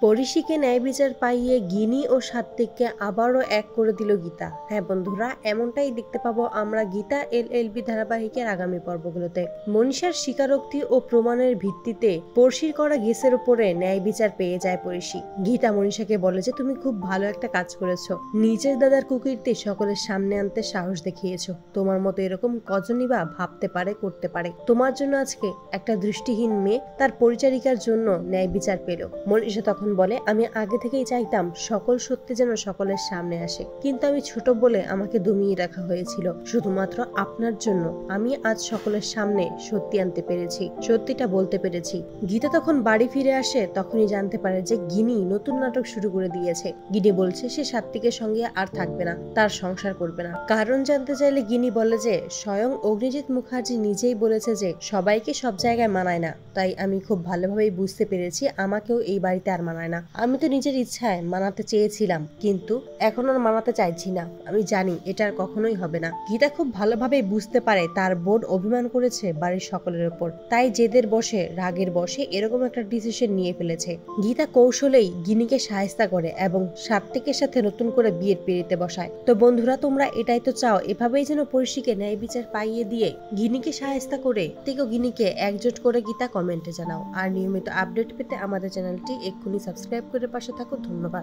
পরিশিকে ন্যায় বিচার পাইয়ে গিনি ও সাত্ত্বিককে আবারও এক করে দিল গীতা। হ্যাঁ বন্ধুরা, এমনটাই দেখতে পাবো আমরা গীতা এলএলবি ধারাবাহিকের আগামী পর্বগুলোতে। মনীষার স্বীকারোক্তি ও প্রমাণের ভিত্তিতে পড়শির করা গেসের উপরে ন্যায় বিচার পেয়ে যায় পরিশি। গীতা মনীষাকে বলে যে তুমি খুব ভালো একটা কাজ করেছো, নিজের দাদার কুকীর্তি সকলের সামনে আনতে সাহস দেখিয়েছো। তোমার মতো এরকম কজনই বা ভাবতে পারে, করতে পারে। তোমার জন্য আজকে একটা দৃষ্টিহীন মেয়ে তার পরিচারিকার জন্য ন্যায় বিচার পেল। মনীষা তখন বলে, আমি আগে থেকেই চাইতাম সকল সত্যি যেন সকলের সামনে আসে, কিন্তু আমি ছোট বলে আমাকে দমিয়ে রাখা হয়েছিল। শুধুমাত্র আপনার জন্য আমি আজ সকলের সামনে সত্যি আনতে পেরেছি, সত্যিটা বলতে পেরেছি। গীতা তখন বাড়ি ফিরে আসে, তখনই জানতে পারে যে গিনি নতুন নাটক শুরু করে দিয়েছে। গিনি বলছে সে সাত্ত্বিকের সঙ্গে আর থাকবে না, তার সংসার করবে না। কারণ জানতে চাইলে গিনি বলে যে স্বয়ং অগ্নিজিৎ মুখার্জি নিজেই বলেছে যে সবাইকে সব জায়গায় মানায় না, তাই আমি খুব ভালোভাবেই বুঝতে পেরেছি আমাকেও এই বাড়িতে আর মানায় না। আমি তো নিজের ইচ্ছায় মানাতে চেয়েছিলাম, কিন্তু এখন আর মানাতে চাইছি না। আমি জানি এটা আর কখনোই হবে না। গীতা খুব ভালোভাবেই বুঝতে পারে তার বোন অভিমান করেছে বাড়ির সকলের উপর, তাই জেদের বসে, রাগের বসে এরকম একটা ডিসিশন নিয়ে ফেলেছে। গীতা কৌশলেই গিনিকে সাহায্য করে এবং সাত্ত্বিকের সাথে নতুন করে বিয়ের পিড়িতে বসায়। তো বন্ধুরা, তোমরা এটাই তো চাও, এভাবেই যেন পরিশিকে ন্যায় বিচার পাইয়ে দিয়ে গিনিকে সাহায্য করে থেকে গিনিকে একজোট করে গীতা কমেন্টে জানাও। আর নিয়মিত আপডেট পেতে আমাদের চ্যানেলটি এক্ষুনি সাবস্ক্রাইব করে পাশে থাকো। ধন্যবাদ।